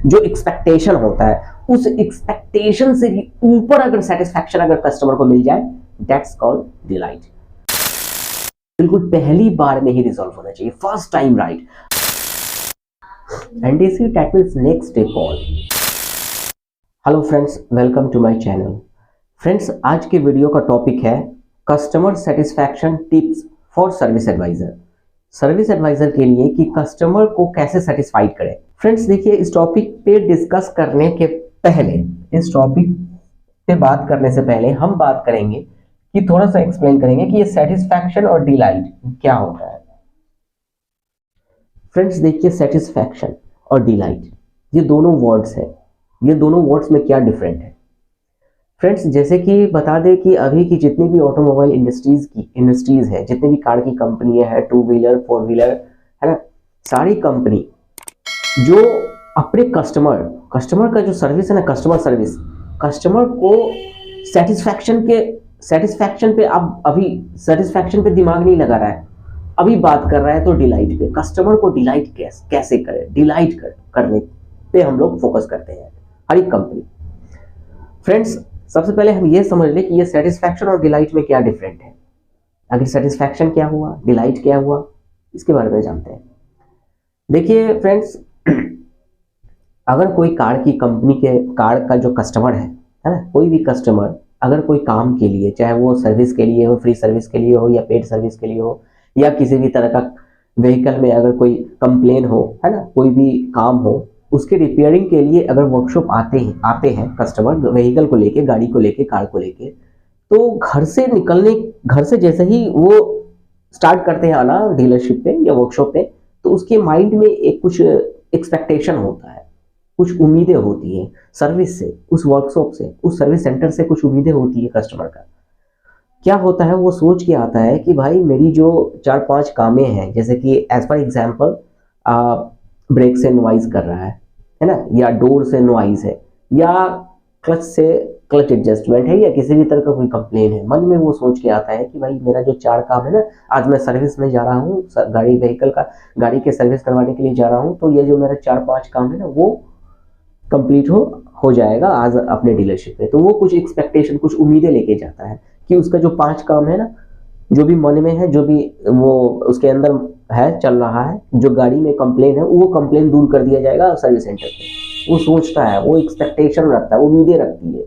जो एक्सपेक्टेशन होता है उस एक्सपेक्टेशन से भी ऊपर अगर सेटिस्फैक्शन अगर कस्टमर को मिल जाए, दैट्स कॉल्ड डिलाइट। बिल्कुल पहली बार में ही रिजॉल्व होना चाहिए, first time right. And this that means next step call. Hello friends, welcome to my channel. Friends, आज के वीडियो का टॉपिक है customer satisfaction tips for service advisor. Service advisor के लिए कि कस्टमर को कैसे सेटिस्फाइड करें। फ्रेंड्स देखिए, इस टॉपिक पे डिस्कस करने के पहले, इस टॉपिक पे बात करने से पहले हम बात करेंगे कि थोड़ा सा एक्सप्लेन करेंगे कि ये सेटिस्फैक्शन और डिलाइट क्या होता है। फ्रेंड्स देखिए, सेटिस्फैक्शन और डिलाइट ये दोनों वर्ड्स है। ये दोनों वर्ड्स में क्या डिफरेंट है फ्रेंड्स? जैसे कि बता दें कि अभी की जितनी भी ऑटोमोबाइल इंडस्ट्रीज है, जितनी भी कार की कंपनियां हैं, 2 व्हीलर 4 व्हीलर है ना, सारी कंपनी जो अपने कस्टमर का जो सर्विस है ना, कस्टमर को सेटिस्फैक्शन पे अब अभी सेटिस्फैक्शन पे दिमाग नहीं लगा रहा है, अभी बात कर रहा है तो डिलाइट पे। कस्टमर को डिलाइट कैसे करें, डिलाइट करने पे हम लोग फोकस करते हैं हर एक कंपनी। फ्रेंड्स सबसे पहले हम ये समझ लें कि ये सेटिस्फैक्शन और डिलाइट में क्या डिफरेंट है। आखिर सेटिस्फैक्शन क्या हुआ, डिलाइट क्या हुआ, इसके बारे में जानते हैं। देखिए फ्रेंड्स, अगर कोई कार की कंपनी के कार का जो कस्टमर है ना, कोई भी कस्टमर अगर कोई काम के लिए, चाहे वो सर्विस के लिए हो, फ्री सर्विस के लिए हो या पेड सर्विस के लिए हो, या किसी भी तरह का व्हीकल में अगर कोई कंप्लेन हो, है ना, कोई भी काम हो, उसके रिपेयरिंग के लिए अगर वर्कशॉप आते हैं कस्टमर, व्हीकल को लेके, गाड़ी को लेके, कार को लेके, तो घर से जैसे ही वो स्टार्ट करते हैं आना डीलरशिप पे या वर्कशॉप पे, तो उसके माइंड में एक कुछ एक्सपेक्टेशन होता है, कुछ उम्मीदें होती हैं सर्विस से, उस वर्कशॉप से, उस सर्विस सेंटर से कुछ उम्मीदें होती है कस्टमर का। क्या होता है, वो सोच के आता है कि भाई मेरी जो 4-5 कामें हैं, जैसे कि एज पर एग्जाम्पल ब्रेक से नॉइज कर रहा है ना, या डोर से नॉइज है, या क्लच एडजस्टमेंट है, या किसी भी तरह का कोई कंप्लेन है, मन में वो सोच के आता है कि भाई मेरा जो 4 काम है ना, आज मैं सर्विस में जा रहा हूँ, गाड़ी के सर्विस करवाने के लिए जा रहा हूँ, तो ये जो मेरा 4-5 काम है ना, वो कंप्लीट हो जाएगा आज अपने डीलरशिप पे। तो वो कुछ एक्सपेक्टेशन, कुछ उम्मीदें लेके जाता है कि उसका जो 5 काम है ना, जो भी मन में है, जो भी वो उसके अंदर है, चल रहा है, जो गाड़ी में कंप्लेन है, वो कंप्लेन दूर कर दिया जाएगा सर्विस सेंटर पे। वो सोचता है, वो एक्सपेक्टेशन रखता है, उम्मीदें रखती है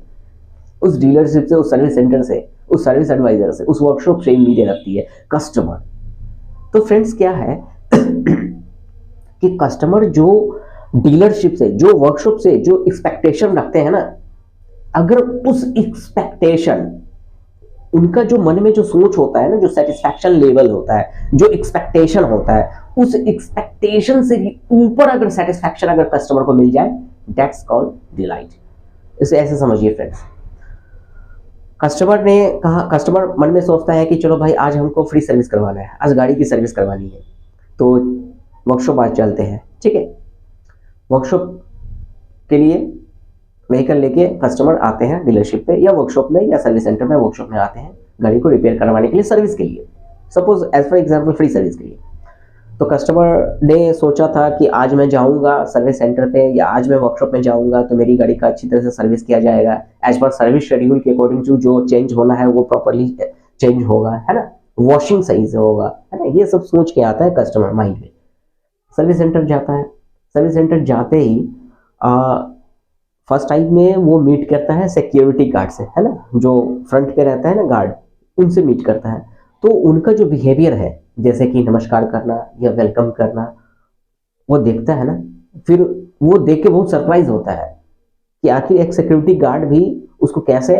उस डीलरशिप से, उस सर्विस सेंटर से, उस सर्विस एडवाइजर से, उस वर्कशॉप से उम्मीदें रखती है कस्टमर। तो फ्रेंड्स क्या है कि कस्टमर जो डीलरशिप से, जो वर्कशॉप से जो एक्सपेक्टेशन रखते हैं ना, अगर उस एक्सपेक्टेशन, उनका जो मन में जो सोच होता है ना, जो सेटिस्फैक्शन लेवल होता है, जो एक्सपेक्टेशन होता है, उस एक्सपेक्टेशन से भी ऊपर अगर सेटिस्फैक्शन अगर कस्टमर को मिल जाए, दैट्स कॉल्ड डिलाइट। इसे ऐसे समझिए फ्रेंड्स, कस्टमर मन में सोचता है कि चलो भाई आज हमको फ्री सर्विस करवाना है, आज गाड़ी की सर्विस करवानी है, तो वर्कशॉप आज चलते हैं, ठीक है। वर्कशॉप के लिए व्हीकल लेके कस्टमर आते हैं डीलरशिप पे या वर्कशॉप में या सर्विस सेंटर में, वर्कशॉप में आते हैं गाड़ी को रिपेयर करवाने के लिए, सर्विस के लिए, suppose as for example free service के लिए। तो कस्टमर ने सोचा था कि आज मैं जाऊंगा सर्विस सेंटर पे या आज मैं वर्कशॉप में जाऊंगा तो मेरी गाड़ी का अच्छी तरह से सर्विस किया जाएगा, एज पर सर्विस शेड्यूल के अकॉर्डिंग टू जो चेंज होना है वो प्रॉपरली चेंज होगा, है ना, वॉशिंग सही से होगा, है ना, ये सब सोच के आता है कस्टमर माइंड में। सर्विस सेंटर जाता है, सर्विस सेंटर जाते ही फर्स्ट टाइम में वो मीट करता है सिक्योरिटी गार्ड से, है ना, जो फ्रंट पे रहता है ना गार्ड, उनसे मीट करता है। तो उनका जो बिहेवियर है, जैसे कि नमस्कार करना या वेलकम करना, वो देखता है ना, फिर वो देख के बहुत सरप्राइज होता है कि आखिर एक सिक्योरिटी गार्ड भी उसको कैसे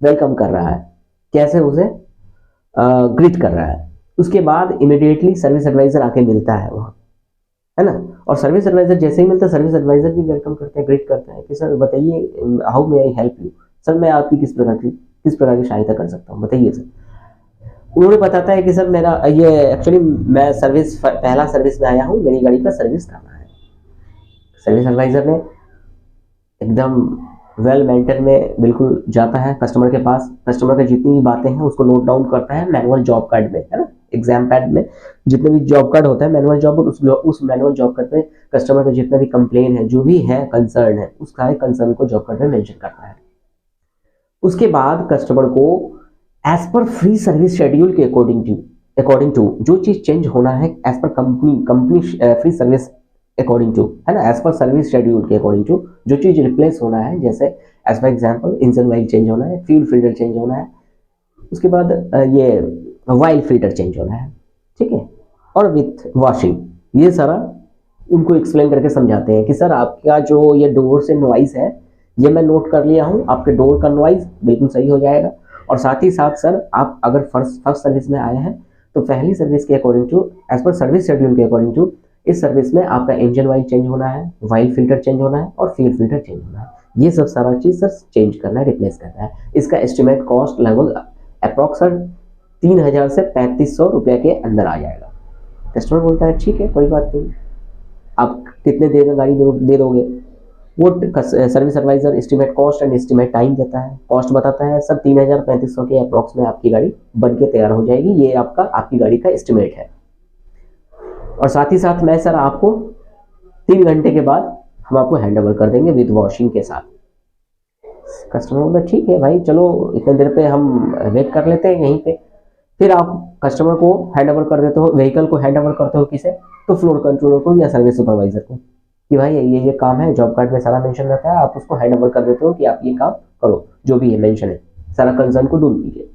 वेलकम कर रहा है, कैसे उसे ग्रीट कर रहा है। उसके बाद इमिडिएटली सर्विस एडवाइजर आके मिलता है वहाँ, है ना, और सर्विस एडवाइजर जैसे ही मिलता है, सर्विस एडवाइजर भी वेलकम करते हैं, ग्रीट करते हैं कि सर बताइए, how may I help you, sir मैं आपकी किस प्रकार की सहायता कर सकता हूँ, बताइए सर। उन्होंने बताता है कि सर मेरा ये एक्चुअली मैं पहला सर्विस में आया हूँ, मेरी गाड़ी का सर्विस करना है। सर्विस एडवाइजर ने एकदम वेल मेंटेन में बिल्कुल जाता है कस्टमर के पास, कस्टमर की जितनी भी बातें हैं उसको नोट डाउन करता है मैनुअल जॉब कार्ड में, है ना, एग्जाम पैड में जितने भी जॉब कार्ड होता है मैनुअल जॉब, उस मैनुअल जॉब कार्ड में कस्टमर का जितना भी कंप्लेन है, जो भी है कंसर्न है, उस सारे कंसर्न को जॉब कार्ड में मेंशन करता है। उसके बाद कस्टमर को as per free service schedule के अकॉर्डिंग टू जो चीज चेंज होना है as per company free service according to, है ना, एज पर सर्विस शेड्यूल के अकॉर्डिंग टू जो चीज रिप्लेस होना है, जैसे as for example engine oil change होना है, फ्यूल फिल्टर चेंज होना है, उसके बाद ये ऑयल फिल्टर चेंज होना है, ठीक है, और विथ वॉशिंग, ये सारा उनको एक्सप्लेन करके समझाते हैं कि सर आपका जो ये डोर से नॉइज है ये मैं नोट कर लिया हूँ, आपके डोर का नॉइज बिल्कुल सही हो जाएगा। और साथ ही साथ सर आप अगर फर्स्ट सर्विस में आए हैं तो पहली सर्विस के according to as per service schedule के अकॉर्डिंग टू इस सर्विस में आपका इंजन ऑयल चेंज होना है, ऑयल फिल्टर चेंज होना है और फ्यूल फिल्टर चेंज होना है। ये सब सारा चीज सर चेंज करना है, रिप्लेस करना है। इसका एस्टिमेट कॉस्ट लगभग अप्रॉक्स 3000 से 3500 रुपये के अंदर आ जाएगा। कस्टमर बोलता है ठीक है कोई बात नहीं, आप कितने देर में गाड़ी दे दोगे। वो service advisor estimate cost and estimate time देता है, कॉस्ट बताता है सर 3000-3500 के अप्रॉक्स में आपकी गाड़ी बन के तैयार हो जाएगी, ये आपकी गाड़ी का एस्टिमेट है। और साथ ही साथ मैं सर आपको 3 घंटे के बाद हम आपको हैंड ओवर कर देंगे विद वॉशिंग के साथ। कस्टमर बोला ठीक है भाई चलो इतने देर पे हम वेट कर लेते हैं यहीं पे। फिर आप कस्टमर को हैंड ओवर कर देते हो, व्हीकल को हैंड ओवर करते हो किसे, तो फ्लोर कंट्रोलर को या सर्विस सुपरवाइजर को कि भाई ये काम है, जॉब कार्ड में सारा मेंशन रहता है, आप उसको हैंड ओवर कर देते हो कि आप ये काम करो, जो भी है मेंशन है, सारा कंसर्न को दूर कीजिए।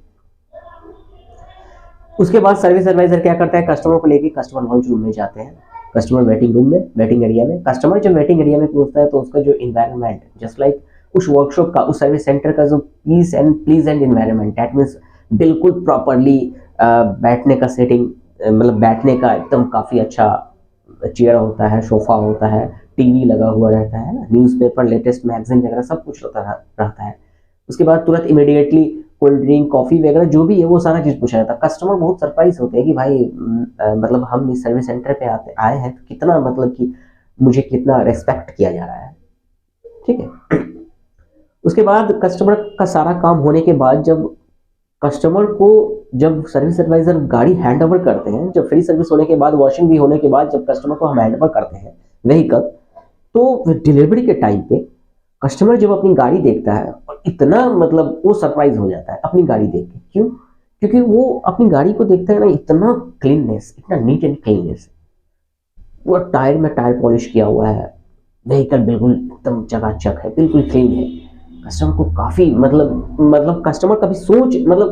उसके बाद सर्विस एडवाइजर क्या करता है, कस्टमर को लेके कस्टमर लॉन्च रूम में जाते हैं, कस्टमर वेटिंग रूम में, वेटिंग एरिया में। कस्टमर जब वेटिंग एरिया में पहुंचता है तो उसका जो इन्वायरमेंट जस्ट लाइक उस वर्कशॉप का, उस सर्विस सेंटर का जो peace and pleasant environment, that means बिल्कुल प्रॉपरली बैठने का सेटिंग, मतलब बैठने का एकदम काफ़ी अच्छा चेयर होता है, सोफा होता है, टीवी लगा हुआ रहता है ना, न्यूज़पेपर, लेटेस्ट मैगजीन वगैरह सब कुछ रहता है। उसके बाद तुरंत इमीडिएटली कोल्ड ड्रिंक, कॉफ़ी वगैरह जो भी है वो सारा चीज़ पूछा जाता है। कस्टमर बहुत सरप्राइज होते हैं कि भाई मतलब हम इस सर्विस सेंटर पे आए हैं तो कितना, मतलब कि मुझे कितना रेस्पेक्ट किया जा रहा है, ठीक है। उसके बाद कस्टमर का सारा काम होने के बाद जब सर्विस एडवाइजर गाड़ी हैंड ओवर करते हैं, जब फ्री सर्विस होने के बाद, वॉशिंग भी होने के बाद, जब कस्टमर को हम हैंड ओवर करते हैं व्हीकल, तो डिलीवरी के टाइम पे कस्टमर जब अपनी गाड़ी देखता है और इतना, मतलब वो सरप्राइज हो जाता है अपनी गाड़ी देख के। क्यों? क्योंकि वो अपनी गाड़ी को देखता है ना, इतना क्लीननेस, इतना नीट एंड क्लीननेस, वो टायर में टायर पॉलिश किया हुआ है, व्हीकल बिल्कुल एकदम चकाचक है, बिल्कुल क्लीन है। कस्टमर को काफी मतलब कस्टमर कभी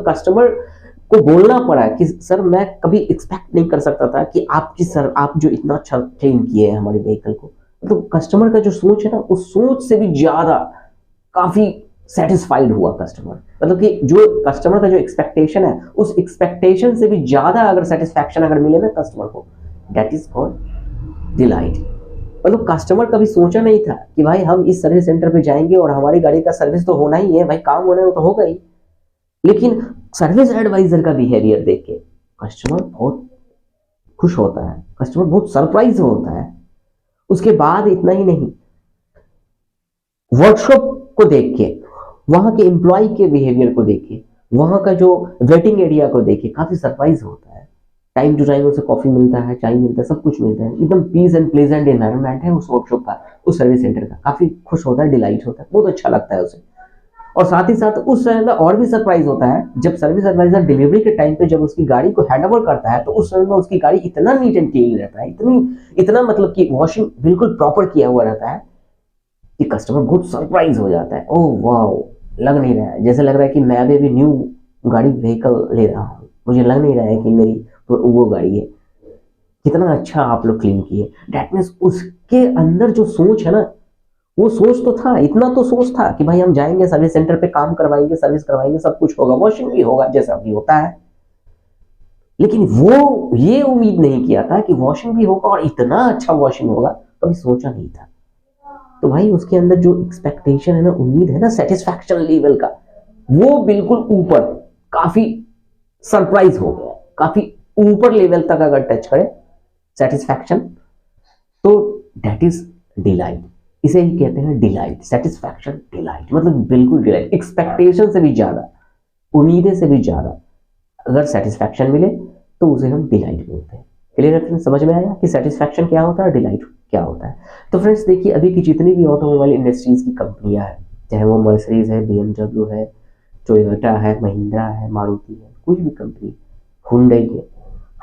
कस्टमर को बोलना पड़ा कि सर मैं कभी एक्सपेक्ट नहीं कर सकता था कि आप जो इतना अच्छा क्लीन किए हैं हमारे व्हीकल को। मतलब कस्टमर का जो सोच है ना, उस सोच से भी ज्यादा काफी सेटिस्फाइड हुआ कस्टमर। मतलब कि जो कस्टमर का जो एक्सपेक्टेशन है, उस एक्सपेक्टेशन से भी ज्यादा अगर सेटिस्फैक्शन अगर मिले ना कस्टमर को, दैट इज कॉल्ड डिलाइट। मतलब कस्टमर कभी सोचा नहीं था कि भाई हम इस सर्विस सेंटर पे जाएंगे और हमारी गाड़ी का सर्विस तो होना ही है, भाई काम होना है वो तो होगा ही, लेकिन सर्विस एडवाइजर का बिहेवियर देख के कस्टमर बहुत खुश होता है, कस्टमर बहुत सरप्राइज होता है। उसके बाद इतना ही नहीं, वर्कशॉप को देख के, वहां के एम्प्लॉय के बिहेवियर को देख के, वहां का जो वेटिंग एरिया को देख के काफी सरप्राइज होता है। टाइम टू टाइम उसे कॉफी मिलता है, चाय मिलता है, सब कुछ मिलता है, एकदम पीस एंड प्लेजेंट एनवायरनमेंट है उस वर्कशॉप का, उस सर्विस सेंटर का। काफी खुश होता है, डिलाइट होता है, बहुत अच्छा लगता है उसे। और साथ ही साथ उस समय में और भी सरप्राइज होता है जब सर्विस एडवाइजर डिलीवरी के टाइम पे जब उसकी गाड़ी को हैंड ओवर करता है, तो उस समय में उसकी गाड़ी इतना नीट एंड क्लीन रहता है, इतना मतलब कि वॉशिंग बिल्कुल प्रॉपर किया हुआ रहता है कि कस्टमर बहुत सरप्राइज हो जाता है। ओह वाओ, लग नहीं रहा है, जैसे लग रहा है कि मैं अभी न्यू गाड़ी व्हीकल ले रहा हूँ, मुझे लग नहीं रहा है कि मेरी वो गाड़ी है। कितना अच्छा आप लोग क्लीन किए। दैट मीन्स उसके अंदर जो सोच है ना, वो सोच तो था, इतना तो सोच था कि भाई हम जाएंगे सर्विस सेंटर पे, काम करवाएंगे, सर्विस करवाएंगे, सब कुछ होगा, वॉशिंग भी होगा जैसा भी होता है। लेकिन वो ये उम्मीद नहीं किया था कि वॉशिंग भी होगा और इतना अच्छा वॉशिंग होगा, कभी सोचा नहीं था। तो भाई उसके अंदर जो एक्सपेक्टेशन है ना, उम्मीद है ना, सेटिस्फैक्शन लेवल का, वो बिल्कुल ऊपर, काफी सरप्राइज हो गया, काफी ऊपर लेवल तक अगर टच करे सेटिस्फैक्शन, तो दैट इज डिलाइट। इसे ही कहते हैं डिलाइट, सेटिस्फैक्शन, डिलाइट, मतलब बिल्कुल डिलाइट, एक्सपेक्टेशन से भी ज्यादा, उम्मीदें से भी ज्यादा अगर सेटिस्फैक्शन मिले तो उसे हम डिलाइट बोलते हैं। क्लियर है फ्रेंड्स, समझ में आया कि सेटिस्फैक्शन क्या होता है, डिलाइट क्या होता है। तो फ्रेंड्स देखिए, अभी की जितनी भी ऑटोमोबाइल इंडस्ट्रीज की कंपनियां हैं, चाहे वो मर्सिडीज है, BMW है, टोयोटा है, महिंद्रा है, मारुति है, कोई भी कंपनी, हुंडई है,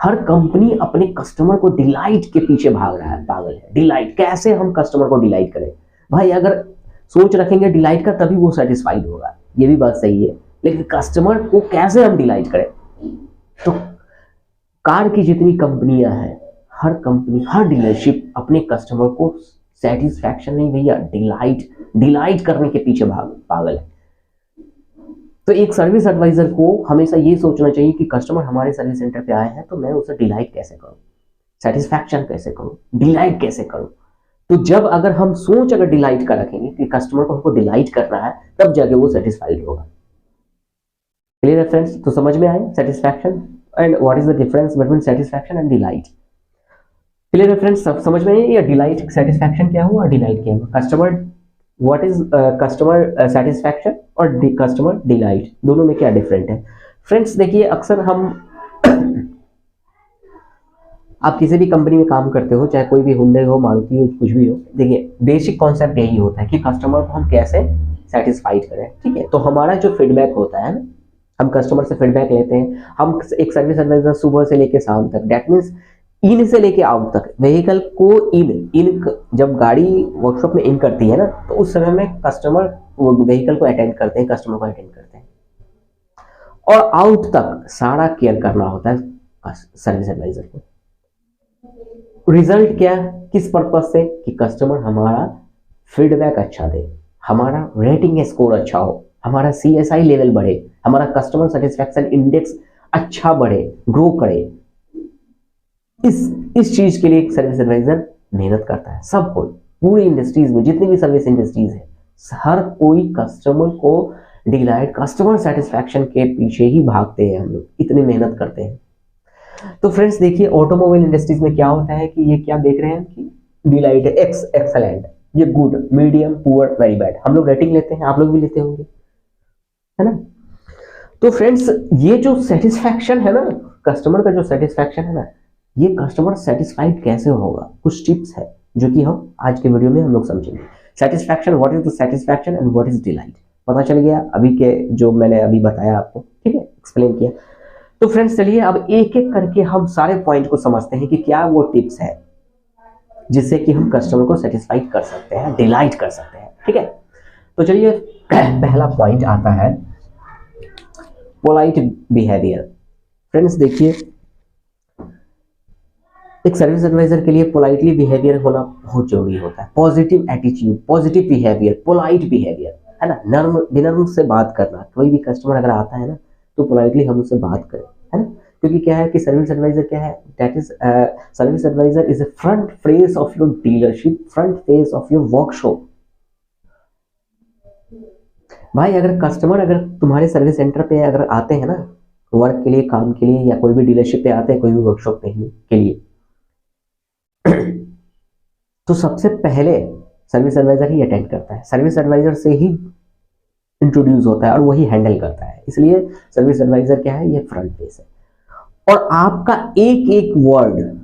हर कंपनी अपने कस्टमर को डिलाइट के पीछे भाग रहा है, पागल है। डिलाइट, कैसे हम कस्टमर को डिलाइट करें भाई, अगर सोच रखेंगे डिलाइट का तभी वो सेटिस्फाइड होगा, ये भी बात सही है, लेकिन कस्टमर को कैसे हम डिलाइट करें। तो कार की जितनी कंपनियां हैं, हर कंपनी, हर डीलरशिप अपने कस्टमर को सेटिस्फैक्शन नहीं भैया, डिलाइट करने के पीछे पागल है। तो एक सर्विस एडवाइजर को हमेशा ये सोचना चाहिए कि कस्टमर हमारे सर्विस सेंटर पे आए हैं तो मैं उसे डिलाइट कैसे करूं, सेटिस्फैक्शन कैसे करूं, डिलाइट कैसे करूं। तो जब अगर हम सोच अगर डिलाइट का रखेंगे कि कस्टमर को हमको डिलाइट करना है, तब जाके वो सेटिस्फाइड होगा। क्लियर है फ्रेंड्स, तो समझ में आया satisfaction and what is the difference between satisfaction and delight. Clear है फ्रेंड्स, सब समझ में आया, डिलाइट, सेटिस्फैक्शन क्या हुआ, डिलाइट क्या हुआ, customer, what is customer satisfaction और कस्टमर डिलाइट, दोनों में क्या डिफरेंट है। फ्रेंड्स देखिए, अक्सर हम आप किसी भी कंपनी में काम करते हो, चाहे कोई भी हुंडई हो, मारुति हो, कुछ भी हो, देखिए बेसिक कॉन्सेप्ट यही होता है कि कस्टमर को हम कैसे सेटिस्फाइड करें। ठीक है, तो हमारा जो फीडबैक होता है ना, हम कस्टमर से फीडबैक लेते हैं, हम एक सर्विस एडवाइजर सुबह से लेके शाम तक, दैट मीन्स इन से लेके आउट तक, व्हीकल को इन जब गाड़ी वर्कशॉप में इन करती है ना, तो उस समय में कस्टमर व्हीकल को अटेंड करते हैं, कस्टमर को अटेंड करते हैं, और आउट तक सारा केयर करना होता है सर्विस एडवाइजर को। रिजल्ट क्या, किस पर्पज से, कि कस्टमर हमारा फीडबैक अच्छा दे, हमारा रेटिंग स्कोर अच्छा हो, हमारा CSI लेवल बढ़े, हमारा कस्टमर सेटिस्फैक्शन इंडेक्स अच्छा बढ़े, ग्रो करे। इस चीज के लिए एक सर्विस एडवाइजर मेहनत करता है। सब कोई, पूरी इंडस्ट्रीज में जितनी भी सर्विस इंडस्ट्रीज है, हर कोई कस्टमर को डिलाइट, कस्टमर सेटिस्फैक्शन के पीछे ही भागते हैं, हम लोग इतनी मेहनत करते हैं। तो फ्रेंड्स देखिए, ऑटोमोबाइल इंडस्ट्रीज में क्या होता है कि ये क्या देख रहे हैं कि डिलाइट है, एक्सलेंट, ये good, medium, poor, very bad, हम लोग रेटिंग लेते हैं, आप लोग भी लेते होंगे, है ना। तो फ्रेंड्स ये जो सेटिस्फैक्शन है ना, कस्टमर का जो सेटिस्फैक्शन है ना, ये कस्टमर सेटिस्फाइड कैसे होगा, कुछ टिप्स है जो कि हम आज के वीडियो में हम लोग समझेंगे। Satisfaction, what is the satisfaction and what is delight, पता चल गया अभी के जो मैंने अभी बताया आपको, ठीक है, एक्सप्लेन किया। तो फ्रेंड्स चलिए अब एक एक करके हम सारे पॉइंट को समझते हैं कि क्या वो टिप्स है जिससे कि हम कस्टमर को सेटिस्फाइड कर सकते हैं, डिलाइट कर सकते हैं। ठीक है, तो चलिए पहला पॉइंट आता है पोलाइट बिहेवियर। फ्रेंड्स देखिए, एक सर्विस एडवाइजर के लिए पोलाइटली बिहेवियर होना बहुत जरूरी होता है। Positive attitude, positive behaviour, polite behaviour, है ना, विनम्र से बात करना। कोई भी कस्टमर अगर आता है ना, तो पोलाइटली हम उससे बात करें, है ना, क्योंकि क्या है कि सर्विस एडवाइजर क्या है, that is service advisor is a front face of your dealership, front face of your workshop. भाई अगर कस्टमर अगर तुम्हारे सर्विस सेंटर पे अगर आते हैं ना, वर्क के लिए, काम के लिए, या कोई भी डीलरशिप पे आते हैं, कोई भी वर्कशॉप के लिए तो सबसे पहले सर्विस एडवाइजर ही अटेंड करता है, सर्विस एडवाइजर से ही इंट्रोड्यूस होता है और वही हैंडल करता है। इसलिए सर्विस एडवाइजर क्या है, ये फ्रंट फेस है। और आपका एक एक वर्ड,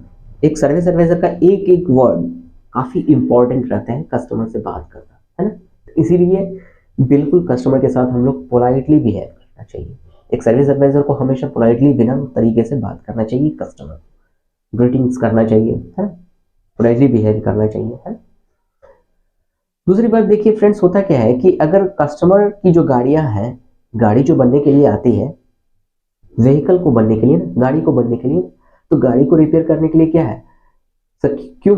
एक सर्विस एडवाइजर का एक एक वर्ड काफी इंपॉर्टेंट रहता है कस्टमर से बात करना, है ना। इसीलिए बिल्कुल कस्टमर के साथ हम लोग पोलाइटली बिहेव करना चाहिए। एक सर्विस एडवाइजर को हमेशा पोलाइटली विनम्र तरीके से बात करना चाहिए, कस्टमर ग्रीटिंग्स करना चाहिए, है, पोलाइटली बिहेव करना चाहिए, है। दूसरी बात देखिए फ्रेंड्स, होता क्या है कि अगर कस्टमर की जो गाड़ियां हैं, गाड़ी जो बनने के लिए आती है, व्हीकल को बनने के लिए ना, गाड़ी को बनने के लिए, तो गाड़ी को रिपेयर करने के लिए क्या है सर, क्यों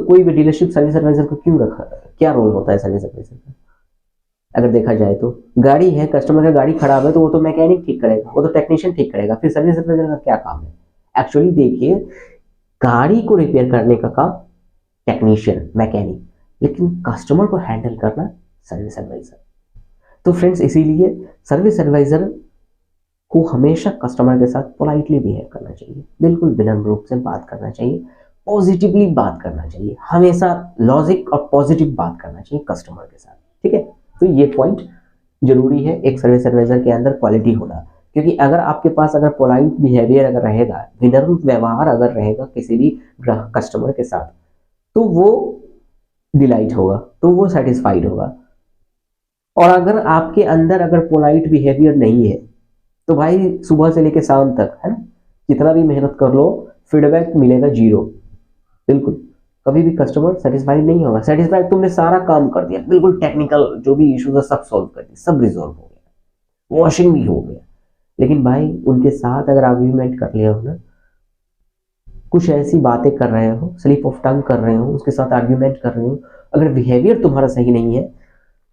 कोई भी डीलरशिप सर्विस एडवाइजर को क्यों रखा, क्या रोल होता है सर्विस एडवाइजर का। अगर देखा जाए तो गाड़ी है, कस्टमर का गाड़ी खराब है तो वो तो मैकेनिक ठीक करेगा, वो तो टेक्नीशियन ठीक करेगा, फिर सर्विस एडवाइजर का क्या काम है। एक्चुअली देखिए, गाड़ी को रिपेयर करने का काम टेक्नीशियन, मैकेनिक, लेकिन कस्टमर को हैंडल करना सर्विस एडवाइजर। तो फ्रेंड्स इसीलिए सर्विस एडवाइजर को हमेशा कस्टमर के साथ पोलाइटली बिहेव करना चाहिए, बिल्कुल विनम्र रूप से बात करना चाहिए, पॉजिटिवली बात करना चाहिए, हमेशा लॉजिक और पॉजिटिव बात करना चाहिए कस्टमर के साथ, ठीक है। तो ये पॉइंट जरूरी है एक सर्विस एडवाइजर के अंदर क्वालिटी होना, क्योंकि अगर आपके पास अगर पोलाइट बिहेवियर अगर रहेगा, विनम्र व्यवहार अगर रहेगा किसी भी कस्टमर के साथ, तो वो डिलाइट होगा, तो वो सेटिस्फाइड होगा। और अगर आपके अंदर अगर पोलाइट बिहेवियर नहीं है तो भाई सुबह से लेकर शाम तक, है ना, कितना भी मेहनत कर लो फीडबैक मिलेगा जीरो, बिल्कुल कभी भी कस्टमर सेटिस्फाइड नहीं होगा। सेटिस्फाइड तुमने सारा काम कर दिया, बिल्कुल टेक्निकल जो भी इश्यूज है सब सॉल्व कर दिया, सब रिजॉल्व हो गया, वॉशिंग भी हो गया, लेकिन भाई उनके साथ अगर आर्ग्यूमेंट कर लिया हो ना, कुछ ऐसी बातें कर रहे हो, स्लिप ऑफ टंग कर रहे हो, उसके साथ आर्ग्यूमेंट कर रहे हो, अगर बिहेवियर तुम्हारा सही नहीं है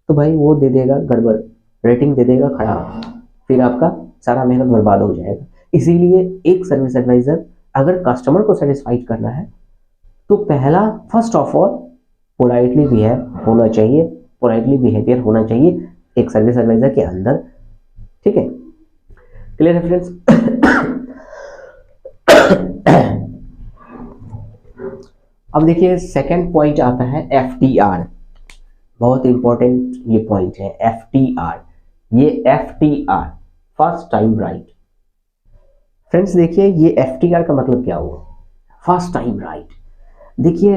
तो भाई वो दे देगा गड़बड़, रेटिंग दे देगा खराब, फिर आपका सारा मेहनत बर्बाद हो जाएगा। इसीलिए एक सर्विस एडवाइजर अगर कस्टमर को सेटिस्फाइड करना है तो पहला first of all politely behave होना चाहिए, पोलाइटली बिहेवियर होना चाहिए एक सर्विस एडवाइजर के अंदर, ठीक है। क्लियर है फ्रेंड्स? अब देखिए सेकंड पॉइंट आता है FTR, बहुत इंपॉर्टेंट ये पॉइंट है FTR। ये FTR first time right. Friends देखिए ये FTR का मतलब क्या हुआ, फर्स्ट टाइम राइट। देखिए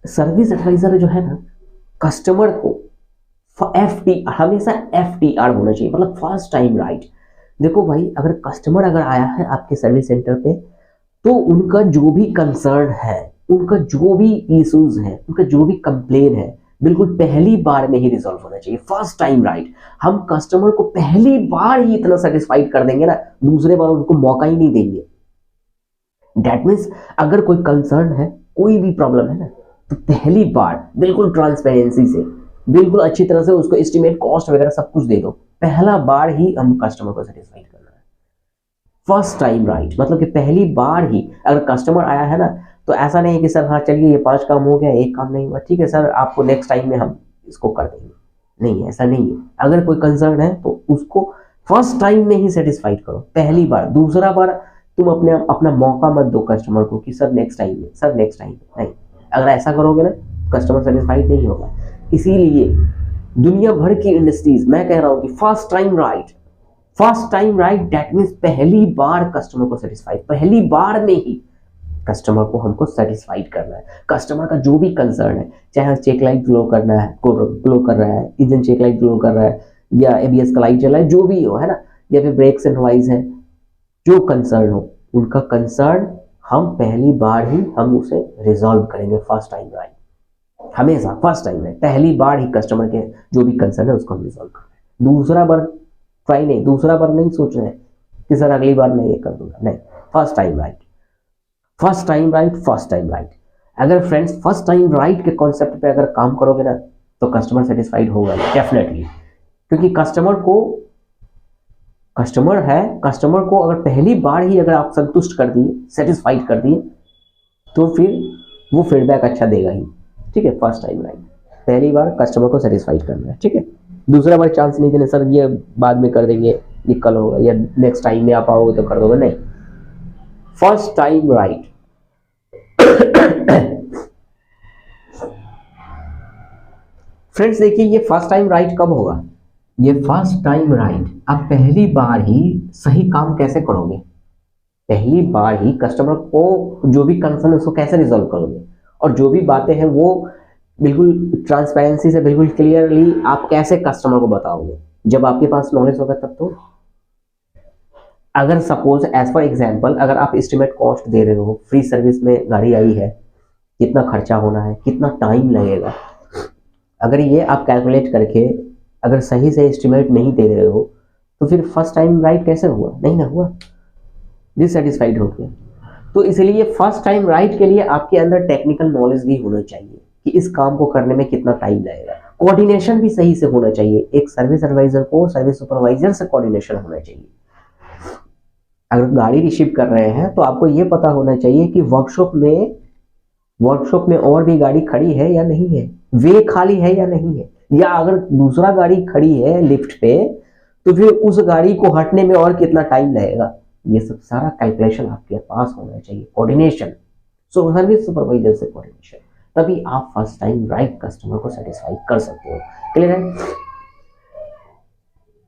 सर्विस एडवाइजर जो है ना, कस्टमर को हमेशा FTR होना चाहिए, मतलब फर्स्ट टाइम राइट। देखो भाई अगर कस्टमर अगर आया है आपके सर्विस सेंटर पे, तो उनका जो भी कंसर्न है, उनका जो भी इश्यूज है, उनका जो भी कंप्लेन है, बिल्कुल पहली बार में ही रिजॉल्व होना चाहिए, फर्स्ट टाइम राइट। हम कस्टमर को पहली बार ही इतना सेटिस्फाइड कर देंगे ना, दूसरे बार उनको मौका ही नहीं देंगे। दैट मीन्स अगर कोई कंसर्न है, कोई भी प्रॉब्लम है ना, तो पहली बार बिल्कुल ट्रांसपेरेंसी से, बिल्कुल अच्छी तरह से उसको एस्टिमेट कॉस्ट वगैरह सब कुछ दे दो, पहला बार ही हम कस्टमर को सेटिस्फाइड करना है, फर्स्ट टाइम राइट। मतलब कि पहली बार ही अगर कस्टमर आया है ना, तो ऐसा नहीं है कि सर हाँ चलिए ये 5 काम हो गया, एक काम नहीं हुआ, ठीक है सर आपको नेक्स्ट टाइम में हम इसको कर देंगे, नहीं ऐसा नहीं है। अगर कोई कंसर्न है तो उसको फर्स्ट टाइम में ही सेटिस्फाइड करो, पहली बार। दूसरा बार तुम अपना मौका मत दो कस्टमर को कि सर नेक्स्ट टाइम में, सर नेक्स्ट टाइम में, नहीं। अगर ऐसा करोगे ना कस्टमर सेटिस्फाइड नहीं होगा। इसीलिए दुनिया भर की इंडस्ट्रीज, मैं कह रहा हूं कि first time right, first time right that means पहली बार कस्टमर को सेटिस्फाइड, पहली बार में ही कस्टमर को हमको सेटिस्फाइड करना है। कस्टमर का जो भी कंसर्न है, चाहे चेक लाइट ग्लो करना है, ग्लो कर रहा है, इंजन चेक लाइट ग्लो कर रहा है, या ABS का लाइट चल रहा है, जो भी हो, है ना, या फिर ब्रेक्स एंड नॉइज है, जो कंसर्न हो, उनका कंसर्न हम पहली बार ही हम उसे रिजॉल्व करेंगे, फर्स्ट टाइम राइट। हमेशा फर्स्ट टाइम में पहली बार ही कस्टमर के जो भी कंसर्न है उसको हम रिजॉल्व कर रहे हैं। दूसरा बार ट्राई नहीं, दूसरा बार नहीं सोच रहे हैं कि सर अगली बार मैं ये कर दूंगा, नहीं, first time right, first time right, first time right. अगर फ्रेंड्स फर्स्ट टाइम राइट के कॉन्सेप्ट पे अगर काम करोगे ना, तो कस्टमर सेटिस्फाइड होगा डेफिनेटली, क्योंकि कस्टमर को अगर पहली बार ही अगर आप संतुष्ट कर दिए, सेटिस्फाइड कर दिए, तो फिर वो फीडबैक अच्छा देगा ही, ठीक है। फर्स्ट टाइम राइट, पहली बार कस्टमर को सेटिस्फाइड करना है, ठीक है। दूसरा बार चांस नहीं देना, सर ये बाद में कर देंगे, ये कल होगा, या नेक्स्ट टाइम में आप आओगे तो कर दोगे, नहीं, फर्स्ट टाइम राइट। फ्रेंड्स देखिए ये फर्स्ट टाइम राइट कब होगा, ये फर्स्ट टाइम राइट आप पहली बार ही सही काम कैसे करोगे, पहली बार ही कस्टमर को जो भी कंसर्न है उसको कैसे रिजॉल्व करोगे, और जो भी बातें हैं वो बिल्कुल ट्रांसपेरेंसी से, बिल्कुल क्लियरली आप कैसे कस्टमर को बताओगे, जब आपके पास नॉलेज होगा तब तो। अगर सपोज एज फॉर एग्जांपल अगर आप एस्टिमेट कॉस्ट दे रहे हो, फ्री सर्विस में गाड़ी आई है, कितना खर्चा होना है, कितना टाइम लगेगा, अगर ये आप कैलकुलेट करके अगर सही से एस्टिमेट नहीं दे रहे हो, तो फिर फर्स्ट टाइम राइट कैसे हुआ, नहीं ना हुआ, डिससेटिस्फाइड हो गया। तो इसलिए फर्स्ट टाइम राइट के लिए आपके अंदर टेक्निकल नॉलेज भी होना चाहिए कि इस काम को करने में कितना टाइम लगेगा, कोऑर्डिनेशन भी सही से होना चाहिए, एक सर्विस एडवाइजर को सर्विस सुपरवाइजर से कोऑर्डिनेशन होना चाहिए। अगर गाड़ी रिसीव कर रहे हैं तो आपको ये पता होना चाहिए कि वर्कशॉप में और भी गाड़ी खड़ी है या नहीं है, वे खाली है या नहीं है, या अगर दूसरा गाड़ी खड़ी है लिफ्ट पे, तो फिर उस गाड़ी को हटने में और कितना टाइम लगेगा, ये सब सारा कैलकुलेशन आपके पास होना चाहिए। कोऑर्डिनेशन सो सर्विस सुपरवाइजर से कोऑर्डिनेशन, तभी आप फर्स्ट टाइम राइट कस्टमर को सेटिस्फाई कर सकते हो। क्लियर है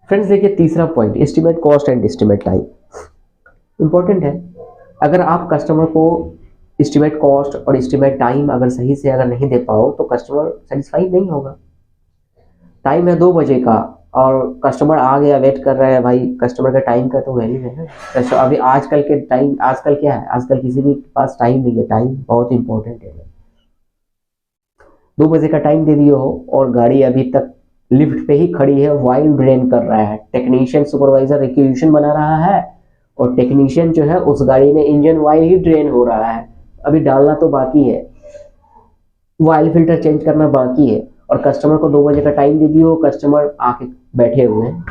फ्रेंड्स? देखिए तीसरा point, estimate cost and estimate time important है। अगर आप कस्टमर को एस्टिमेट कॉस्ट और एस्टिमेट टाइम अगर सही से अगर नहीं दे पाओ तो कस्टमर सेटिस्फाइड नहीं होगा। टाइम है 2 बजे का और कस्टमर आ गया, वेट कर रहा है, भाई कस्टमर का टाइम का तो वैल्यू है ना। अभी आजकल के टाइम, आजकल क्या है, आजकल किसी के पास टाइम नहीं है, टाइम बहुत इंपॉर्टेंट है। 2 बजे का टाइम दे दिए हो और गाड़ी अभी तक लिफ्ट पे ही खड़ी है, वाइल ड्रेन कर रहा है, टेक्नीशियन सुपरवाइजर रिक्वेजिशन बना रहा है और टेक्नीशियन जो है उस गाड़ी में इंजन वाइल ही ड्रेन हो रहा है, अभी डालना तो बाकी है, वाइल फिल्टर चेंज करना बाकी है, और कस्टमर को 2 बजे का टाइम दे दियो, कस्टमर आके बैठे हुए हैं,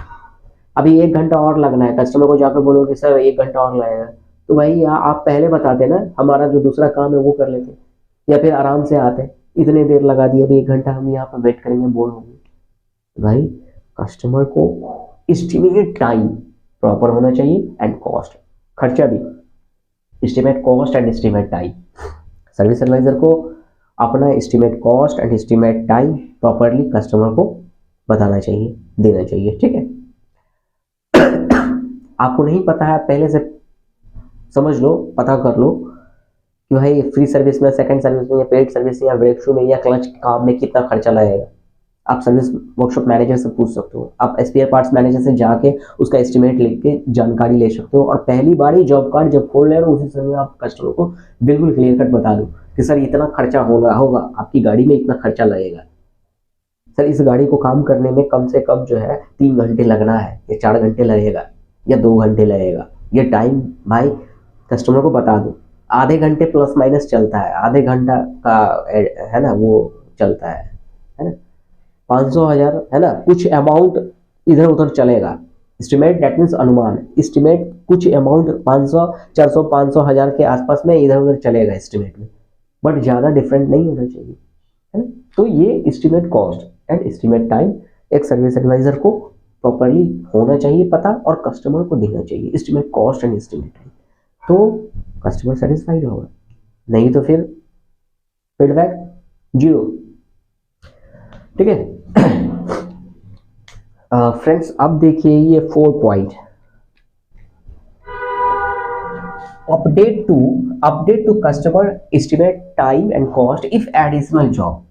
अभी 1 घंटा और लगना है, कस्टमर को जाकर बोलोगे सर 1 घंटा और लगेगा, तो भाई आप पहले बताते ना, हमारा जो दूसरा काम है वो कर लेते, या फिर आराम से आते, इतने देर लगा दिया, अभी 1 घंटा हम यहाँ पर वेट करेंगे, बोर होंगे। भाई कस्टमर को एस्टिमेटेड टाइम प्रॉपर होना चाहिए एंड कॉस्ट, खर्चा भी, estimate cost and estimate time. Service advisor को अपना estimate cost and estimate time properly customer को बताना चाहिए, देना चाहिए, ठीक है। आपको नहीं पता है, पहले से समझ लो, पता कर लो कि भाई फ्री सर्विस में, सेकंड सर्विस में, या पेड सर्विस या ब्रेक शू में या क्लच काम में कितना खर्चा लगेगा। आप सर्विस वर्कशॉप मैनेजर से पूछ सकते हो, आप स्पेयर पार्ट्स मैनेजर से जाके उसका एस्टिमेट लिख के जानकारी ले सकते हो, और पहली बार ही जॉब कार्ड जब खोल रहे हो उसी समय आप कस्टमर को बिल्कुल क्लियर कट बता दो कि सर इतना खर्चा होगा, आपकी गाड़ी में इतना खर्चा लगेगा, सर इस गाड़ी को काम करने में कम से कम जो है 3 घंटे लगना है, या 4 घंटे लगेगा, या 2 घंटे लगेगा, ये टाइम भाई कस्टमर को बता दो। आधे घंटे प्लस माइनस चलता है, आधे घंटा का है ना वो चलता है ना, 500,000 है ना, कुछ अमाउंट इधर उधर चलेगा, एस्टिमेट दैट मीन्स अनुमान, एस्टिमेट कुछ अमाउंट 500, 400, 500,000 के आसपास में इधर उधर चलेगा एस्टिमेट में, बट ज़्यादा डिफरेंट नहीं होना चाहिए, है ना। तो ये estimate cost and estimate time एक सर्विस एडवाइजर को प्रॉपरली होना चाहिए पता, और कस्टमर को देना चाहिए estimate cost and estimate time, तो कस्टमर सेटिस्फाइड होगा, नहीं तो फिर फीडबैक 0, ठीक है। फ्रेंड्स अब देखिए ये 4 point, update to customer estimate time and cost if additional job.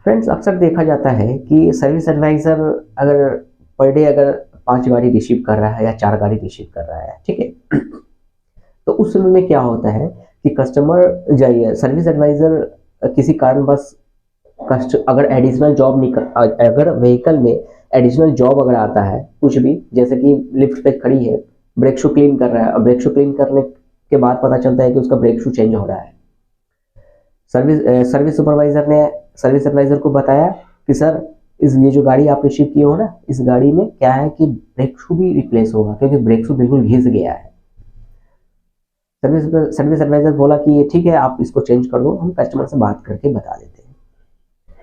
Friends अक्सर देखा जाता है कि सर्विस एडवाइजर अगर पर डे अगर 5 गाड़ी रिसीव कर रहा है या 4 गाड़ी रिसीव कर रहा है, ठीक है, तो उस समय में क्या होता है कि कस्टमर जाइए, सर्विस एडवाइजर किसी कारणवश अगर एडिशनल जॉब अगर व्हीकल में एडिशनल जॉब अगर आता है कुछ भी, जैसे कि लिफ्ट पे खड़ी है, ब्रेक शू क्लीन कर रहा है, और ब्रेक शू क्लीन करने के बाद पता चलता है कि उसका ब्रेक शू चेंज हो रहा है, सर्विस सुपरवाइजर ने सर्विस एडवाइजर को बताया कि सर ये जो गाड़ी आप रिसीव किए हो ना, इस गाड़ी में क्या है कि ब्रेक शू भी रिप्लेस होगा क्योंकि ब्रेक शू बिल्कुल घिस गया है। सर्विस एडवाइजर बोला कि ये ठीक है, आप इसको चेंज कर दो, हम कस्टमर से बात करके बता देते हैं।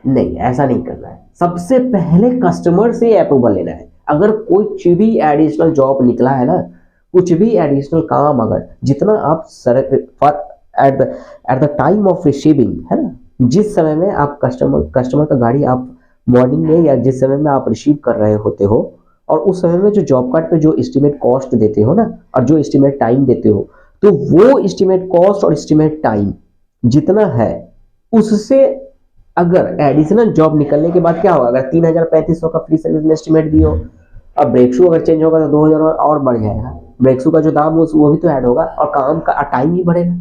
नहीं, ऐसा नहीं करना है, सबसे पहले कस्टमर से अप्रूवल लेना है। अगर कुछ भी एडिशनल जॉब निकला है ना, कुछ भी एडिशनल काम, अगर जितना आप eight the time of receiving, है ना, जिस समय में आप कस्टमर का गाड़ी आप मॉर्निंग में या जिस समय में आप रिसीव कर रहे होते हो, और उस समय में जो जॉब कार्ड पे जो एस्टिमेट कॉस्ट देते हो ना, और जो एस्टिमेट टाइम देते हो, तो वो एस्टिमेट कॉस्ट और एस्टिमेट टाइम जितना है उससे अगर एडिशनल जॉब निकलने के बाद क्या होगा, अगर 3,3500 का फ्री सर्विस में एस्टिमेट दियो, अब ब्रेक शू अगर चेंज होगा तो 2,000 और बढ़ जाएगा, ब्रेक शू का जो दाम वो भी तो ऐड होगा, और काम का टाइम भी बढ़ेगा,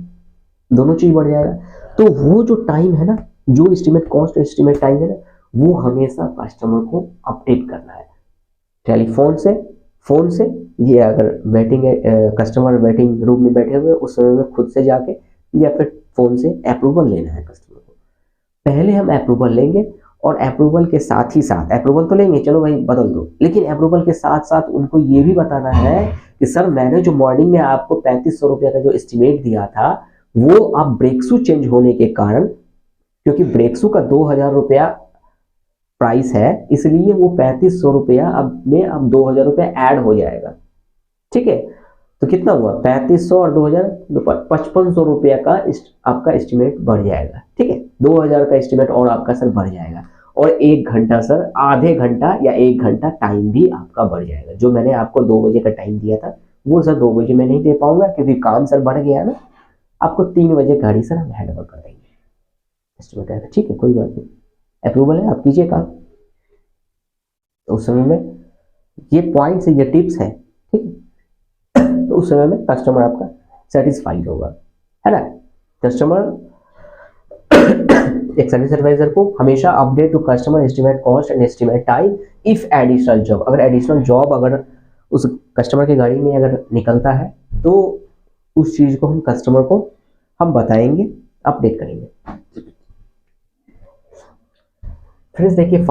दोनों चीज बढ़ जाएगा। तो वो जो टाइम है ना, जो एस्टिमेट कॉस्ट और एस्टिमेट टाइम है ना, वो हमेशा कस्टमर को अपडेट करना है, टेलीफोन से, फोन से, ये अगर वेटिंग कस्टमर वेटिंग रूम में बैठे हुए उस समय में खुद से जाके या फिर फोन से अप्रूवल लेना है कस्टमर को। पहले हम अप्रूवल लेंगे, और अप्रूवल के साथ ही साथ, अप्रूवल तो लेंगे चलो भाई बदल दो, लेकिन अप्रूवल के साथ साथ उनको ये भी बताना है कि सर मैंने जो मॉर्निंग में आपको 3,500 रुपये का जो एस्टिमेट दिया था, वो अब ब्रेक शू चेंज होने के कारण, क्योंकि ब्रेक शू का 2,000 रुपया प्राइस है, इसलिए वो 3,500 रुपया अब 2,000 रुपया ऐड हो जाएगा, ठीक है। तो कितना हुआ 3500 और 2000 5500 रुपया का आपका एस्टिमेट बढ़ जाएगा। ठीक है, 2000 का एस्टिमेट और आपका सर बढ़ जाएगा। और 1 घंटा सर, आधे घंटा या 1 घंटा टाइम भी आपका बढ़ जाएगा। जो मैंने आपको 2 बजे का टाइम दिया था वो सर 2 बजे मैं नहीं दे पाऊंगा क्योंकि काम सर बढ़ गया ना। आपको 3 बजे गाड़ी सर हम हैंड ओवर कर देंगे, एस्टिमेट आएगा। ठीक है, कोई बात नहीं, अप्रूवल है, आप कीजिए काम। तो उस समय में ये पॉइंट्स है, ये टिप्स है, ठीक है। तो उस समय में कस्टमर आपका सेटिस्फाइड होगा, है ना। कस्टमर एक सर्विस एडवाइजर को हमेशा update to customer estimate cost and estimate time if additional job, अगर एडिशनल जॉब अगर उस कस्टमर की गाड़ी में अगर निकलता है तो उस चीज को हम कस्टमर को हम बताएंगे, अपडेट करेंगे। फ्रेंड्स देखिए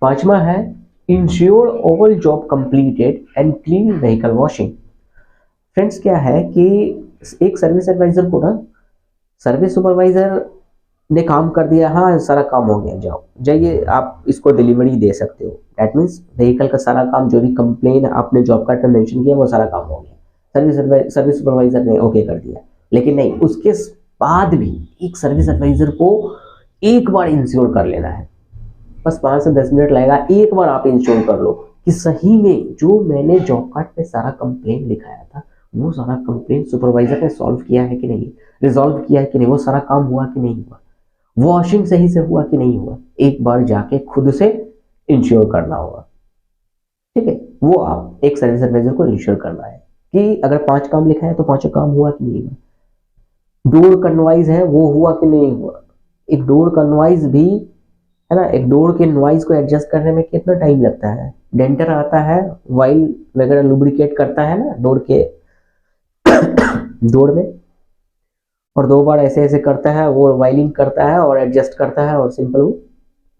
5वां है ensure all job completed and clean vehicle washing. Friends क्या है कि एक सर्विस एडवाइजर को ना सर्विस सुपरवाइजर ने काम कर दिया, हाँ सारा काम हो गया, जाओ जाइए आप इसको डिलीवरी दे सकते हो। दैट मीन्स व्हीकल का सारा काम, जो भी कंप्लेन आपने जॉब कार्ड में मेंशन किया वो सारा काम हो गया, सर्विस सुपरवाइजर ने ओके कर दिया। लेकिन नहीं, उसके बाद भी एक सर्विस एडवाइजर को एक बार इंश्योर कर लेना है, बस 5 से 10 मिनट लगेगा। एक बार आप इंश्योर कर लो कि सही में जो मैंने जॉब कार्ड पे सारा कंप्लेन लिखाया था वो सारा कंप्लेन सुपरवाइजर ने सॉल्व किया है कि नहीं, रिजॉल्व किया है कि नहीं, वो सारा काम हुआ कि नहीं हुआ, वॉशिंग सही से हुआ कि नहीं हुआ, एक बार जाके खुद से इंश्योर करना होगा। ठीक है, वो आप एक सर्विस एडवाइजर को इंश्योर करना है कि अगर 5 काम लिखा है तो 5 काम हुआ कि नहीं हुआ। डोर का नॉइज है वो हुआ कि नहीं हुआ। एक डोर का नॉइज भी है ना, एक डोर के नॉइज को एडजस्ट करने में कितना टाइम लगता है। डेंटर आता है, वाइल वगैरह लुब्रिकेट करता है ना डोर के डोर में, और 2 बार ऐसे ऐसे करता है, वो वाइलिंग करता है और एडजस्ट करता है और सिंपल वो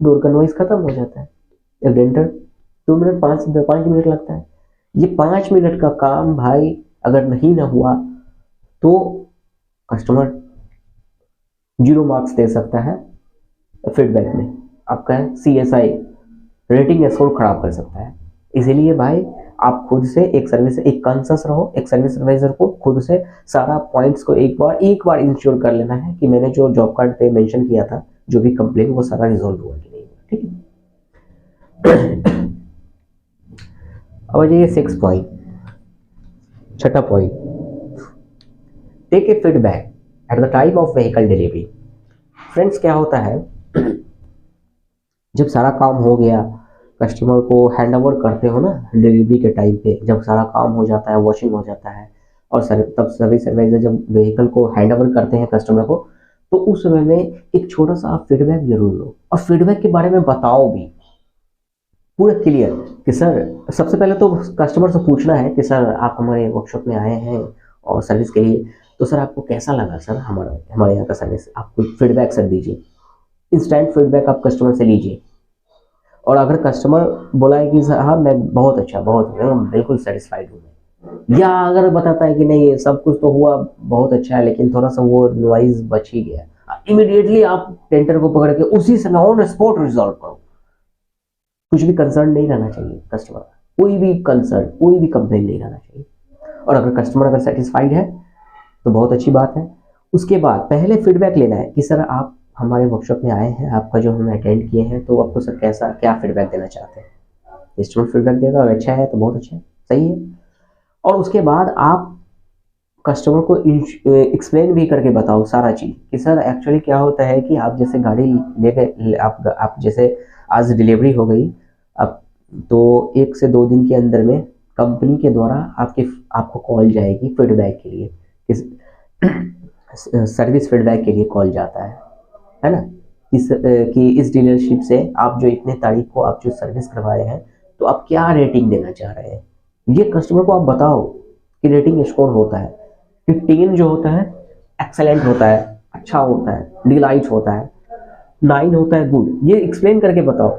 डोर का नॉइज खत्म हो जाता है। एक डेंटर 2 मिनट 5 मिनट लगता है। ये 5 मिनट का काम भाई अगर नहीं ना हुआ तो कस्टमर 0 मार्क्स दे सकता है फीडबैक में, आपका CSI रेटिंग स्कोर खराब कर सकता है। इसीलिए भाई आप खुद से एक कॉन्शियस रहो, एक सर्विस एडवाइजर को खुद से सारा पॉइंट्स को एक बार इंश्योर कर लेना है कि मैंने जो जॉब कार्ड पे मेंशन किया था जो भी कंप्लेन वो सारा रिजॉल्व हुआ कि नहीं हुआ। ठीक है। अब आ जाइए 6 पॉइंट, 6ठा point, take a feedback at the time of vehicle delivery. Friends क्या होता है, जब सारा काम हो गया, कस्टमर को हैंड ओवर करते हो ना डिलीवरी के टाइम पे, जब सारा काम हो जाता है, वॉशिंग हो जाता है, और तब सर्विस एडवाइजर जब व्हीकल को हैंड ओवर करते हैं कस्टमर को, तो उस समय में एक छोटा सा आप फीडबैक जरूर लो, और फीडबैक के बारे में बताओ भी पूरा क्लियर कि सर, सबसे पहले तो कस्टमर से पूछना है कि सर आप हमारे वर्कशॉप में आए हैं और सर्विस के लिए, तो सर आपको कैसा लगा सर हमारे यहाँ का सर्विस, आपको फीडबैक सर दीजिए, इंस्टेंट फीडबैक आप कस्टमर से लीजिए। और अगर कस्टमर बोला है कि हाँ मैं बहुत अच्छा, बिल्कुल सेटिस्फाइड हूँ, या अगर बताता है कि नहीं सब कुछ तो हुआ बहुत अच्छा है लेकिन थोड़ा सा वो नॉइज बच ही गया, इमीडिएटली आप टेंडर को पकड़ के उसी समय ऑन स्पॉट रिजॉल्व करो। कुछ भी कंसर्न नहीं रहना चाहिए कस्टमर, कोई भी कंसर्न, कोई भी कंप्लेन नहीं रहना चाहिए। और अगर कस्टमर अगर सेटिस्फाइड है तो बहुत अच्छी बात है। उसके बाद पहले फीडबैक लेना है कि सर आप हमारे वर्कशॉप में आए हैं, आपका जो हमने अटेंड किए हैं, तो आपको सर क्या फीडबैक देना चाहते हैं। कस्टमर फीडबैक देगा और अच्छा है तो बहुत अच्छा है, सही है। और उसके बाद आप कस्टमर को एक्सप्लेन भी करके बताओ सारा चीज़ कि सर एक्चुअली क्या होता है कि आप जैसे गाड़ी लेके आप जैसे आज डिलीवरी हो गई, अब तो 1 से 2 दिन के अंदर में कंपनी के द्वारा आपको कॉल जाएगी फीडबैक के लिए, सर्विस फीडबैक के लिए कॉल जाता है ना, कि इस डीलरशिप से आप जो इतने तारीख को आप जो सर्विस करवाए हैं तो आप क्या रेटिंग देना चाह रहे हैं। ये कस्टमर को आप बताओ कि रेटिंग स्कोर होता है कि 10 जो होता है एक्सेलेंट होता है, अच्छा होता है, डिलाइट होता है, 9 होता है गुड। ये एक्सप्लेन करके बताओ।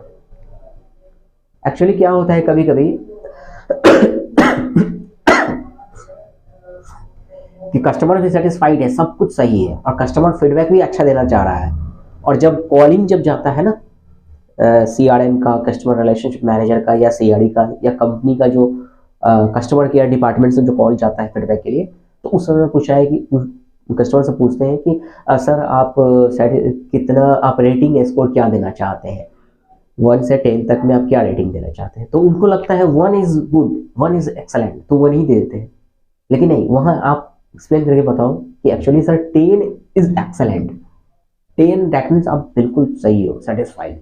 एक्चुअली क्या होता है कभी कभी कि कस्टमर भी सेटिस्फाइड है, सब कुछ सही है और कस्टमर फीडबैक भी अच्छा देना चाह रहा है, और जब कॉलिंग जब जाता है ना CRM का, कस्टमर रिलेशनशिप मैनेजर का, या CRE का, या कंपनी का जो कस्टमर केयर डिपार्टमेंट से जो कॉल जाता है फीडबैक के लिए, तो उस समय पूछा है कि कस्टमर से पूछते हैं कि सर आप कितना आप रेटिंग स्कोर क्या देना चाहते हैं, 1 से 10 तक में आप क्या रेटिंग देना चाहते हैं। तो उनको लगता है 1 इज गुड, 1 इज एक्सलेंट, तो 1 ही दे देते हैं। लेकिन नहीं, वहाँ आप एक्सप्लेन करके बताओ कि actually sir 10 is excellent, 10 that means आप बिल्कुल सही हो, सेटिस्फाइड।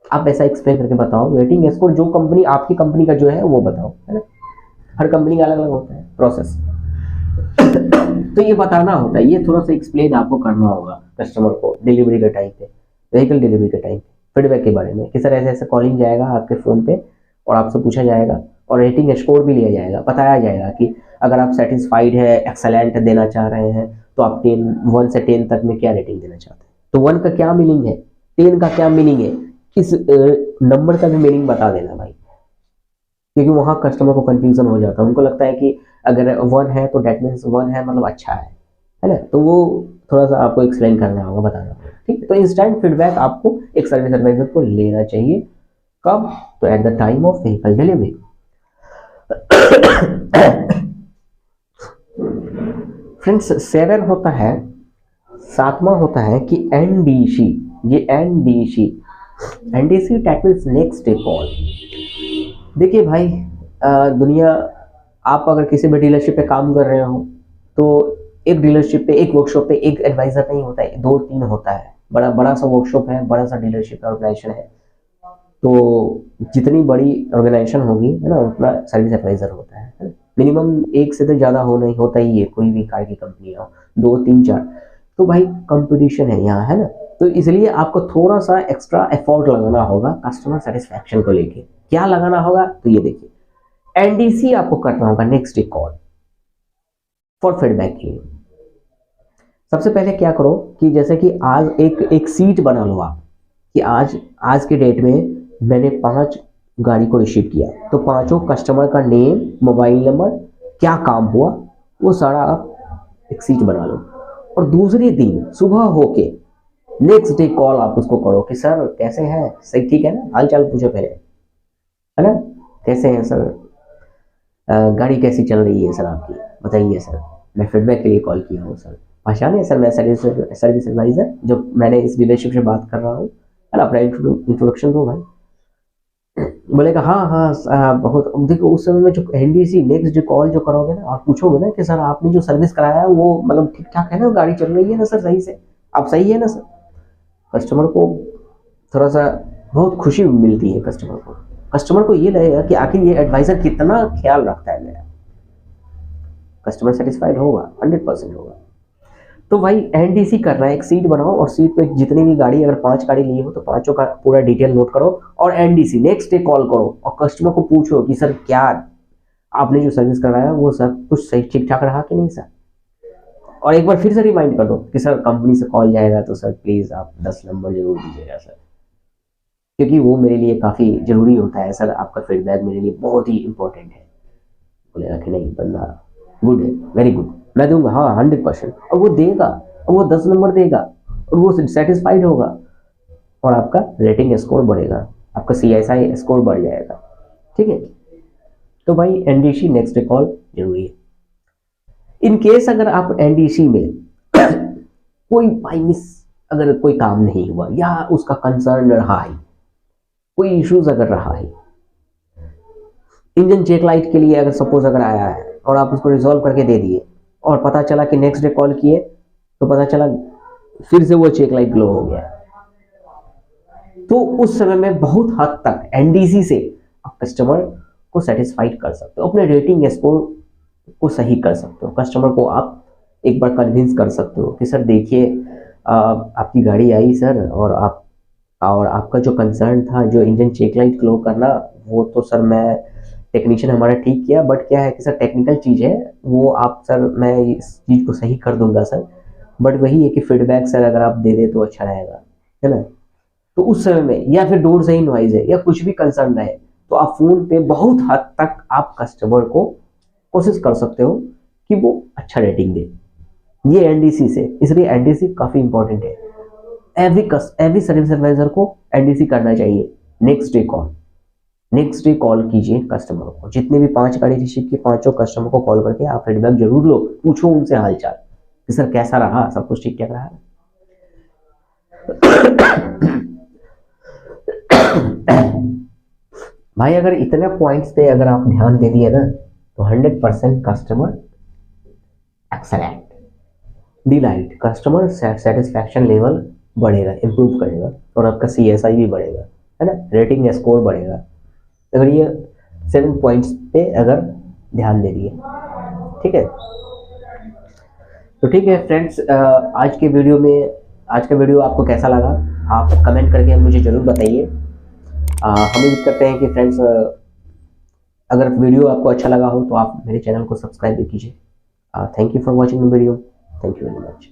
आप ऐसा एक्सप्लेन करके बताओ। रेटिंग स्कोर जो कंपनी, आपकी कंपनी का जो है वो बताओ, है ना। हर कंपनी का अलग अलग होता है प्रोसेस। तो ये बताना होता है, ये थोड़ा सा एक्सप्लेन आपको करना होगा कस्टमर को डिलीवरी के टाइम पे, व्हीकल डिलीवरी के टाइम पे, फीडबैक के बारे में कि सर ऐसे ऐसे कॉलिंग जाएगा आपके फ़ोन पे और आपसे पूछा जाएगा और रेटिंग स्कोर भी लिया जाएगा, बताया जाएगा कि अगर आप सेटिस्फाइड है, एक्सेलेंट देना चाह रहे हैं, तो आप 1 से 10 तक में क्या रेटिंग देना चाहते हैं। तो 1 का क्या मीनिंग है, 10 का क्या मीनिंग है, इस नंबर का भी मीनिंग बता देना भाई, क्योंकि वहाँ कस्टमर को कंफ्यूजन हो जाता है। उनको लगता है कि अगर 1 है तो डेट मीन्स 1 है मतलब अच्छा है ना। तो वो थोड़ा सा आपको एक्सप्लेन करना होगा, बताना होगा, ठीक है। तो इंस्टेंट फीडबैक आपको एक सर्विस एडवाइजर को लेना चाहिए। कब? तो eight the time of vehicle delivery. Friends 7 होता है, 7वां होता है कि एनडीसी। ये NDC that means next day call. देखिए भाई, दुनिया, आप अगर किसी भी डीलरशिप पे काम कर रहे हो तो एक डीलरशिप पे, एक वर्कशॉप पे एक एडवाइजर नहीं होता है, 2-3 होता है। बड़ा बड़ा सा वर्कशॉप है, बड़ा सा डीलरशिप ऑर्गेनाइजेशन है, तो जितनी बड़ी ऑर्गेनाइजेशन होगी, है ना, उतना सर्विस एडवाइजर होता है। मिनिमम 1 से तो ज़्यादा होना ही होता ही है, कोई भी कार की कंपनी हो, 2, 3, 4। तो भाई कंपटीशन है यहाँ, है ना। तो इसलिए आपको थोड़ा सा एक्स्ट्रा एफर्ट लगाना होगा कस्टमर सेटिस्फैक्शन को लेके। क्या लगाना होगा? तो ये देखिए, एनडीसी आपको करना होगा, next day call for feedback के लिए। सबसे पहले क्या करो कि जैसे कि आज एक सीट बना लो आप, कि आज के डेट में मैंने 5 गाड़ी को रिसीव किया, तो 5 कस्टमर का नेम, मोबाइल नंबर, क्या काम हुआ, वो सारा आप एक सीट बना लो। और दूसरे दिन सुबह होके नेक्स्ट डे कॉल आप उसको करो कि सर कैसे हैं, सही ठीक है ना, हाल चाल पूछो पहले, है ना, कैसे हैं सर, गाड़ी कैसी चल रही है सर आपकी, बताइए सर, मैं फीडबैक के लिए कॉल किया हूँ सर, पहचाने है सर, मैं सर्विस एडवाइजर जो मैंने इस डीलरशिप से बात कर रहा हूँ, है ना, अपना इंट्रोडक्शन दो भाई। बोलेगा हाँ हाँ बहुत। देखो उस समय में जो एनडीसी नेक्स्ट डे कॉल जो करोगे ना, आप पूछोगे ना कि सर आपने जो सर्विस कराया है वो मतलब ठीक ठाक है ना, गाड़ी चल रही है ना सर सही से, आप सही है ना सर। कस्टमर को थोड़ा सा बहुत खुशी मिलती है, कस्टमर को ये लगेगा कि आखिर ये एडवाइजर कितना ख्याल रखता है मेरा। कस्टमर सेटिस्फाइड होगा, 100% होगा। तो भाई एनडीसी करना है, एक सीट बनाओ और सीट पे जितनी भी गाड़ी, अगर 5 गाड़ी ली हो तो 5 का पूरा डिटेल नोट करो और एनडीसी नेक्स्ट डे कॉल करो और कस्टमर को पूछो कि सर क्या आपने जो सर्विस कराया वो सब कुछ सही ठीक ठाक रहा कि नहीं सर। और एक बार फिर से रिमाइंड कर दो कि सर कंपनी से कॉल जाएगा तो सर प्लीज़ आप 10 नंबर जरूर दीजिएगा सर, क्योंकि वो मेरे लिए काफ़ी ज़रूरी होता है सर, आपका फीडबैक मेरे लिए बहुत ही इंपॉर्टेंट है। बोलेगा कि नहीं बंदा गुड है, वेरी गुड, मैं दूंगा, हाँ 100%। और वो देगा और वो 10 नंबर देगा और वो सेटिस्फाइड होगा और आपका रेटिंग स्कोर बढ़ेगा, आपका CSI स्कोर बढ़ जाएगा, ठीक है। तो भाई एनडीसी नेक्स्ट डे कॉल जरूरी है। इन केस अगर आप एनडीसी में कोई बाई मिस अगर कोई काम नहीं हुआ या उसका कंसर्न रहा है, कोई इश्यूज अगर रहा है, इंजन चेक लाइट के लिए अगर सपोज अगर आया है और आप उसको रिजॉल्व करके दे दिए और पता चला कि नेक्स्ट डे कॉल किए तो पता चला फिर से वो चेक लाइट ग्लो हो गया, तो उस समय में बहुत हद तक एनडीसी से आप कस्टमर को सेटिस्फाइड कर सकते हो, अपने रेटिंग स्कोर को सही कर सकते हो, कस्टमर को आप एक बार कन्विंस कर सकते हो कि सर देखिए आपकी गाड़ी आई सर और आपका जो कंसर्न था जो इंजन चेक लाइट ग्लो करना, वो तो सर मैं टेक्नीशियन हमारा ठीक किया, बट क्या है कि सर टेक्निकल चीज़ है वो आप सर मैं इस चीज़ को सही कर दूंगा सर, बट वही है कि फीडबैक सर अगर आप दे दे तो अच्छा रहेगा, है ना। तो उस समय में या फिर डोर से ही नॉइज है या कुछ भी कंसर्न रहे तो आप फोन पे बहुत हद तक आप कस्टमर को कोशिश कर सकते हो कि वो अच्छा रेटिंग दे, ये एनडीसी से। इसलिए एनडीसी काफ़ी इंपॉर्टेंट है, एवरी सर्विस एडवाइजर को एनडीसी करना चाहिए, next day call, next day call कीजिए कस्टमर को, जितने भी 5 गाड़ी रिसीव की 5 कस्टमर को कॉल करके आप फीडबैक जरूर लो, पूछो उनसे हालचाल कि सर कैसा रहा, सब कुछ ठीक ठाक रहा। भाई अगर इतने पॉइंट्स पे अगर आप ध्यान दे दिए ना तो 100% customer excellent, delight, customer satisfaction level बढ़ेगा, इंप्रूव करेगा और आपका CSI भी बढ़ेगा, है ना, रेटिंग स्कोर बढ़ेगा। अगर ये 7 पॉइंट्स पे अगर ध्यान दे दिए, ठीक है। तो ठीक है फ्रेंड्स, आज के वीडियो में, आज का वीडियो आपको कैसा लगा आप कमेंट करके मुझे ज़रूर बताइए। हम उम्मीद करते हैं कि फ्रेंड्स अगर वीडियो आपको अच्छा लगा हो तो आप मेरे चैनल को सब्सक्राइब भी कीजिए। Thank you for watching the video, thank you very much.